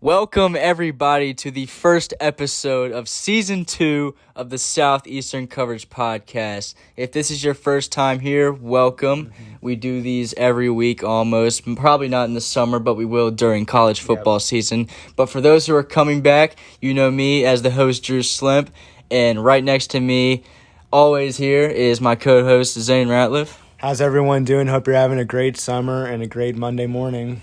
Welcome, everybody, to the first episode of Season 2 of the Southeastern Coverage Podcast. If this is your first time here, welcome. We do these every week almost. Probably not in the summer, but we will during college football season. But for those who are coming back, you know me as the host, Drew Slimp. And right next to me, always here, is my co-host, Zane Ratliff. How's everyone doing? Hope you're having a great summer and a great Monday morning.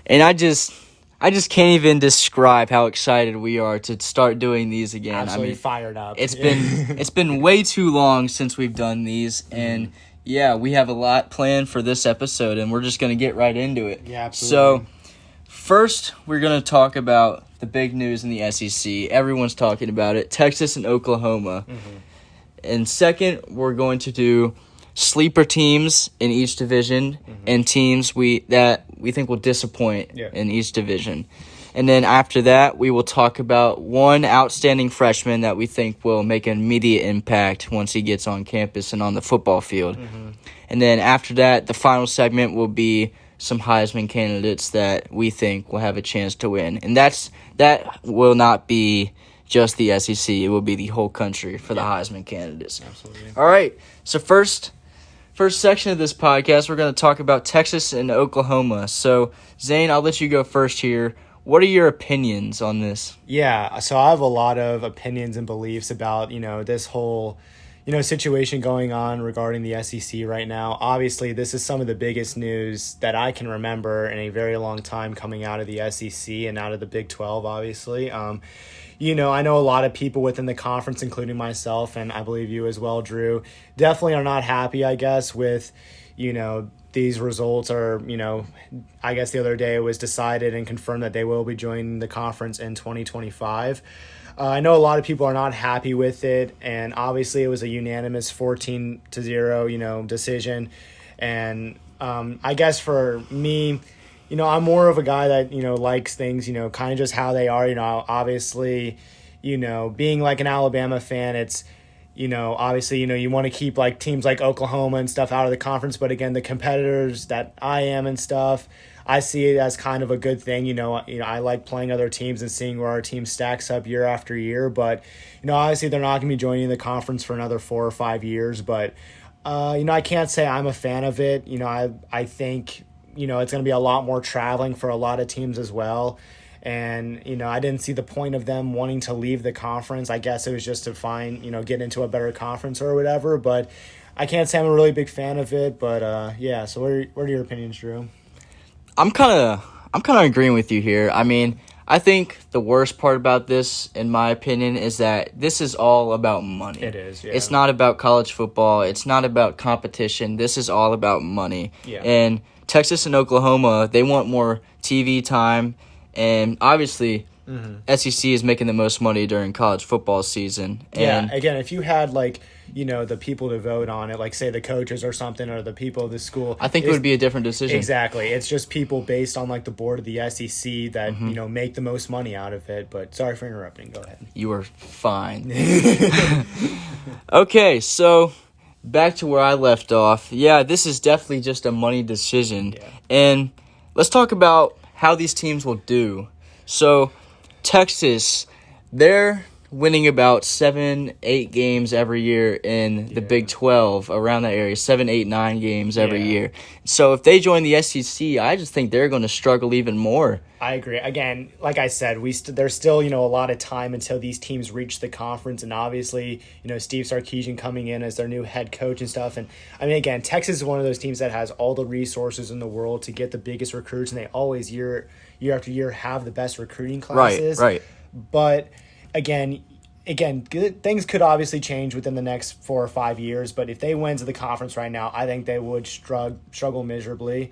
And I just can't even describe how excited we are to start doing these again. Absolutely fired up. It's been way too long since we've done these, and yeah, we have a lot planned for this episode, and we're just going to get right into it. Yeah, absolutely. So, first, we're going to talk about the big news in the SEC. Everyone's talking about it, Texas and Oklahoma. And second, we're going to do sleeper teams in each division and teams that we think will disappoint in each division. And then after that, we will talk about one outstanding freshman that we think will make an immediate impact once he gets on campus and on the football field. And then after that, the final segment will be some Heisman candidates that we think will have a chance to win. And that will not be just the SEC. It will be the whole country for the Heisman candidates. Absolutely. All right, so first section of this podcast, we're going to talk about Texas and Oklahoma. So, Zane, I'll let you go first here. What are your opinions on this? Yeah, so I have a lot of opinions and beliefs about, this whole, situation going on regarding the SEC right now. Obviously, this is some of the biggest news that I can remember in a very long time coming out of the SEC and out of the Big 12, obviously. I know a lot of people within the conference, including myself, and I believe you as well, Drew, definitely are not happy, I guess, with, these results are, I guess the other day it was decided and confirmed that they will be joining the conference in 2025. I know a lot of people are not happy with it, and obviously it was a unanimous 14-0, decision. And I guess for me, I'm more of a guy that, likes things, kind of just how they are, obviously, being like an Alabama fan, it's, obviously, you want to keep like teams like Oklahoma and stuff out of the conference. But again, the competitors that I am and stuff, I see it as kind of a good thing. I like playing other teams and seeing where our team stacks up year after year. But, obviously they're not going to be joining the conference for another 4 or 5 years. But, I can't say I'm a fan of it. I think it's going to be a lot more traveling for a lot of teams as well. And, I didn't see the point of them wanting to leave the conference. I guess it was just to find, get into a better conference or whatever. But I can't say I'm a really big fan of it. But, yeah, so what are your opinions, Drew? I'm kind of agreeing with you here. I mean, I think the worst part about this, in my opinion, is that this is all about money. It is, yeah. It's not about college football. It's not about competition. This is all about money. Yeah. And Texas and Oklahoma, they want more TV time. And obviously, SEC is making the most money during college football season. And yeah, again, if you had, the people to vote on it, like, say, the coaches or something, or the people of the school. I think it would be a different decision. Exactly. It's just people based on, the board of the SEC that, make the most money out of it. But sorry for interrupting. Go ahead. You are fine. Okay, so back to where I left off. Yeah, this is definitely just a money decision. Yeah. And let's talk about how these teams will do. So, Texas, they're winning about 7-8 games every year in the Big 12, around that area, 7, 8, 9 games every year. So, if they join the SEC, I just think they're going to struggle even more. I agree. Again, like I said, there's still, a lot of time until these teams reach the conference. And obviously, Steve Sarkisian coming in as their new head coach and stuff. And, I mean, again, Texas is one of those teams that has all the resources in the world to get the biggest recruits. And they always, year after year, have the best recruiting classes. Right. But, again, things could obviously change within the next 4 or 5 years. But if they went to the conference right now, I think they would struggle miserably.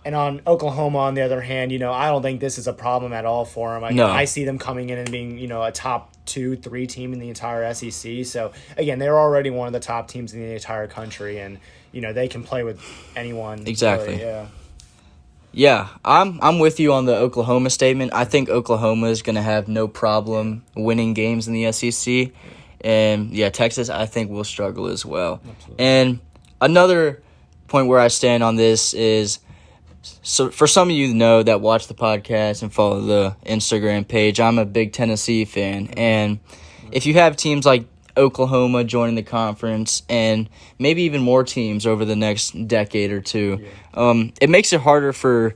And on Oklahoma, on the other hand, I don't think this is a problem at all for them. No. I see them coming in and being, a top 2-3 team in the entire SEC. So, again, they're already one of the top teams in the entire country. And, they can play with anyone. Exactly. Really, Yeah, I'm with you on the Oklahoma statement. I think Oklahoma is going to have no problem winning games in the SEC. And, yeah, Texas, I think, will struggle as well. Absolutely. And another point where I stand on this is So for some of you know that watch the podcast and follow the Instagram page, I'm a big Tennessee fan. And if you have teams like Oklahoma joining the conference and maybe even more teams over the next decade or two, it makes it harder for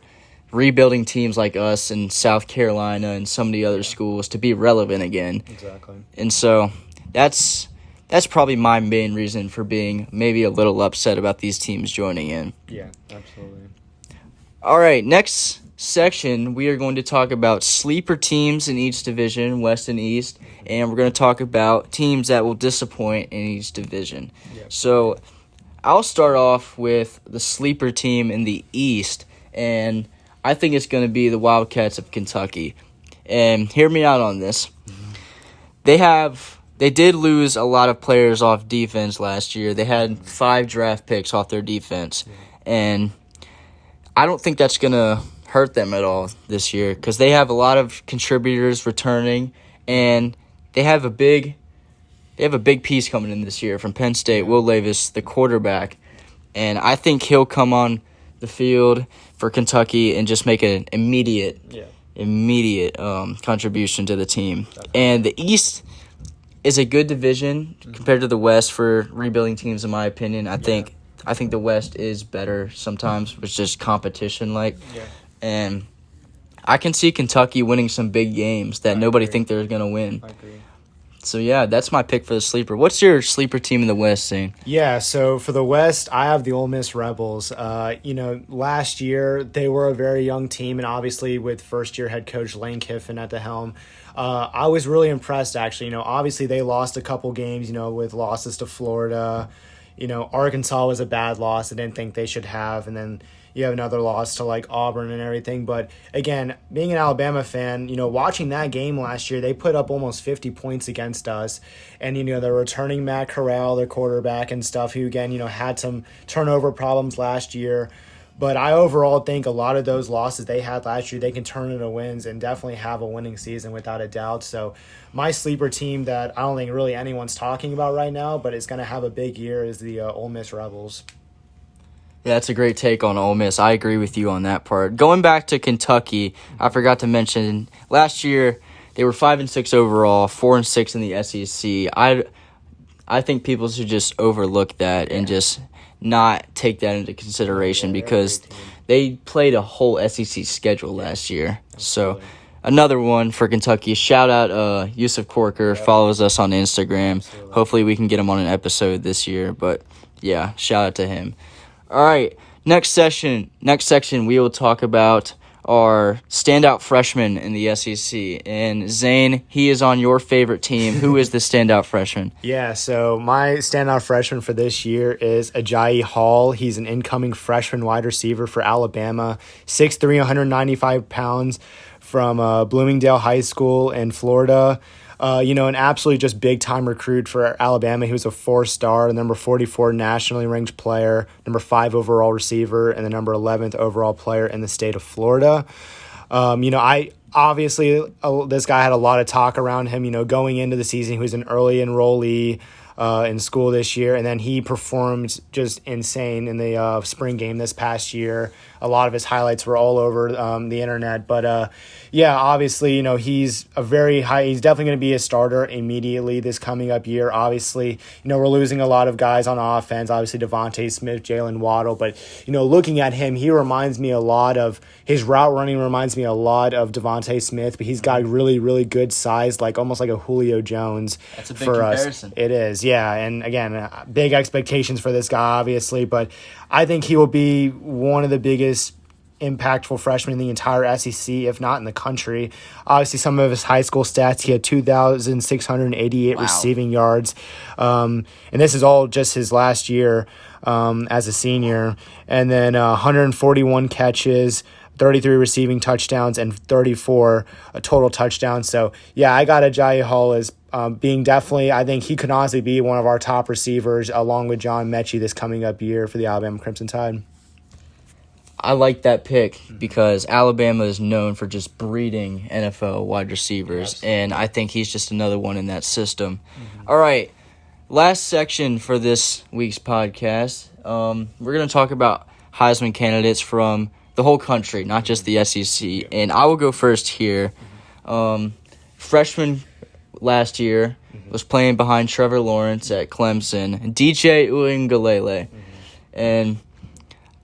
rebuilding teams like us and South Carolina and some of the other schools to be relevant again. Exactly. And so that's probably my main reason for being maybe a little upset about these teams joining in. Yeah, absolutely. All right, next section, we are going to talk about sleeper teams in each division, West and East, and we're going to talk about teams that will disappoint in each division. Yep. So I'll start off with the sleeper team in the East, and I think it's going to be the Wildcats of Kentucky. And hear me out on this. They did lose a lot of players off defense last year. They had 5 draft picks off their defense, and I don't think that's going to hurt them at all this year because they have a lot of contributors returning, and they have a big piece coming in this year from Penn State, Will Levis, the quarterback, and I think he'll come on the field for Kentucky and just make an immediate contribution to the team. Definitely. And the East is a good division compared to the West for rebuilding teams, in my opinion. I think the West is better sometimes. It's just competition and I can see Kentucky winning some big games that nobody think they're going to win. I agree. So, yeah, that's my pick for the sleeper. What's your sleeper team in the West, Zane? Yeah, so for the West, I have the Ole Miss Rebels. Last year, they were a very young team, and obviously with first-year head coach Lane Kiffin at the helm, I was really impressed, actually. Obviously they lost a couple games, with losses to Florida. Arkansas was a bad loss I didn't think they should have, and then you have another loss to Auburn and everything. But again, being an Alabama fan, watching that game last year, they put up almost 50 points against us. And, they're returning Matt Corral, their quarterback and stuff, who again, had some turnover problems last year. But I overall think a lot of those losses they had last year, they can turn into wins and definitely have a winning season without a doubt. So my sleeper team that I don't think really anyone's talking about right now, but it's going to have a big year is the Ole Miss Rebels. Yeah, that's a great take on Ole Miss. I agree with you on that part. Going back to Kentucky, I forgot to mention, last year they were 5-6 overall, 4-6 in the SEC. I think people should just overlook that and just not take that into consideration because they played a whole SEC schedule last year. So another one for Kentucky. Shout out Yusuf Corker, follows us on Instagram. Absolutely. Hopefully we can get him on an episode this year. But yeah, shout out to him. All right, next section, we will talk about our standout freshman in the SEC. And Zane, he is on your favorite team. Who is the standout freshman? Yeah, so my standout freshman for this year is Ajayi Hall. He's an incoming freshman wide receiver for Alabama, 6'3", 195 pounds, from Bloomingdale High School in Florida. An absolutely just big-time recruit for Alabama. He was a 4-star, the number 44 nationally ranked player, number 5 overall receiver, and the number 11th overall player in the state of Florida. Obviously, this guy had a lot of talk around him, going into the season. He was an early enrollee in school this year, and then he performed just insane in the spring game this past year. A lot of his highlights were all over the internet, but obviously, he's he's definitely going to be a starter immediately this coming up year. Obviously, we're losing a lot of guys on offense, obviously Devontae Smith, Jalen Waddle, but, looking at him, his route running reminds me a lot of Devontae Smith, but he's got really, really good size, almost like a Julio Jones. That's a big for comparison. Us. It is, yeah, and again, big expectations for this guy, obviously, but I think he will be one of the biggest impactful freshmen in the entire SEC, if not in the country. Obviously, some of his high school stats, he had 2,688 receiving yards. And this is all just his last year as a senior. And then 141 catches, 33 receiving touchdowns, and 34 total touchdowns. So, yeah, I got Ajayi Hall as being definitely, I think he could honestly be one of our top receivers along with John Mechie this coming up year for the Alabama Crimson Tide. I like that pick because Alabama is known for just breeding NFL wide receivers, and I think he's just another one in that system. All right, last section for this week's podcast. We're going to talk about Heisman candidates from the whole country, not just the SEC. And I will go first here. Freshman last year was playing behind Trevor Lawrence at Clemson, DJ Uiagalelei. And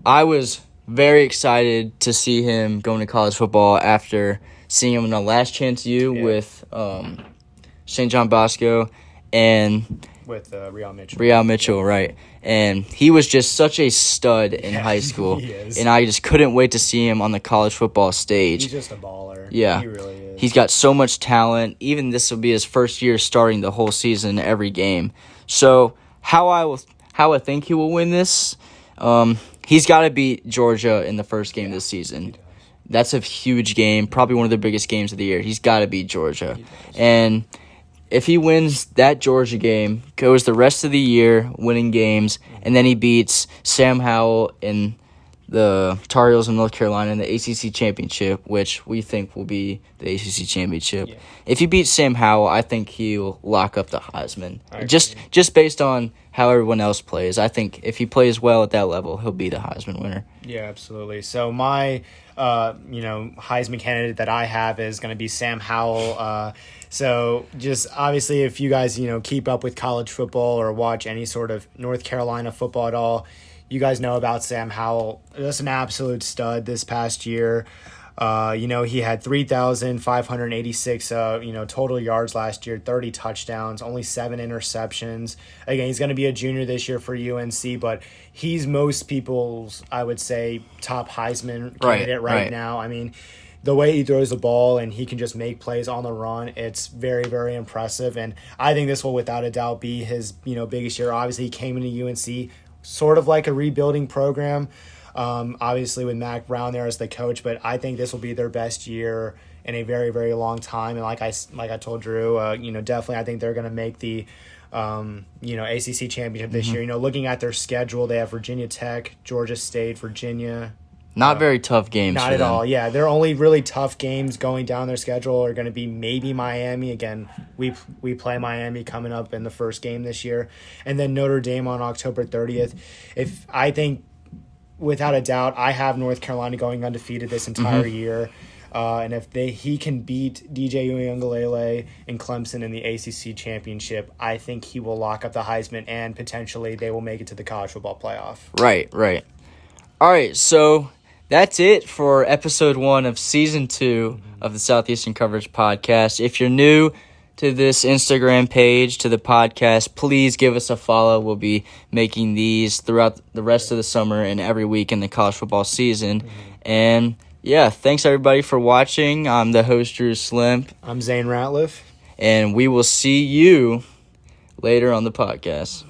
I was very excited to see him going to college football after seeing him in the Last Chance U with St. John Bosco and with Real Mitchell, right. And he was just such a stud in high school. He is. And I just couldn't wait to see him on the college football stage. He's just a baller. Yeah. He really is. He's got so much talent. Even this will be his first year starting the whole season, every game. So how I think he will win this, he's got to beat Georgia in the first game this season. That's a huge game, probably one of the biggest games of the year. He's got to beat Georgia. And if he wins that Georgia game, goes the rest of the year winning games, and then he beats Sam Howell in the Tar Heels of North Carolina in the ACC Championship, which we think will be the ACC Championship. Yeah. If he beats Sam Howell, I think he'll lock up the Heisman. Just based on how everyone else plays. I think if he plays well at that level, he'll be the Heisman winner. Yeah, absolutely. So my Heisman candidate that I have is going to be Sam Howell. So just obviously if you guys, keep up with college football or watch any sort of North Carolina football at all, you guys know about Sam Howell. Just an absolute stud this past year. He had 3,586, total yards last year, 30 touchdowns, only 7 interceptions. Again, he's going to be a junior this year for UNC, but he's most people's, I would say, top Heisman candidate right now. I mean, the way he throws the ball and he can just make plays on the run, it's very, very impressive. And I think this will, without a doubt, be his, biggest year. Obviously, he came into UNC sort of like a rebuilding program. Obviously with Mac Brown there as the coach, but I think this will be their best year in a very, very long time. And like I told Drew, definitely I think they're going to make the, ACC championship this year. Looking at their schedule, they have Virginia Tech, Georgia State, Virginia. Not very tough games. Not for at them. all. Yeah, their only really tough games going down their schedule are going to be maybe Miami. Again, we play Miami coming up in the first game this year, and then Notre Dame on October 30th. I think, without a doubt, I have North Carolina going undefeated this entire year. And if he can beat DJ Uiagalelei and Clemson in the ACC championship, I think he will lock up the Heisman and potentially they will make it to the college football playoff. Right. All right, so that's it for episode 1 of season 2 of the Southeastern Coverage Podcast. If you're new to this Instagram page, to the podcast, please give us a follow. We'll be making these throughout the rest of the summer and every week in the college football season. And yeah, thanks everybody for watching. I'm the host, Drew Slimp. I'm Zane Ratliff. And we will see you later on the podcast.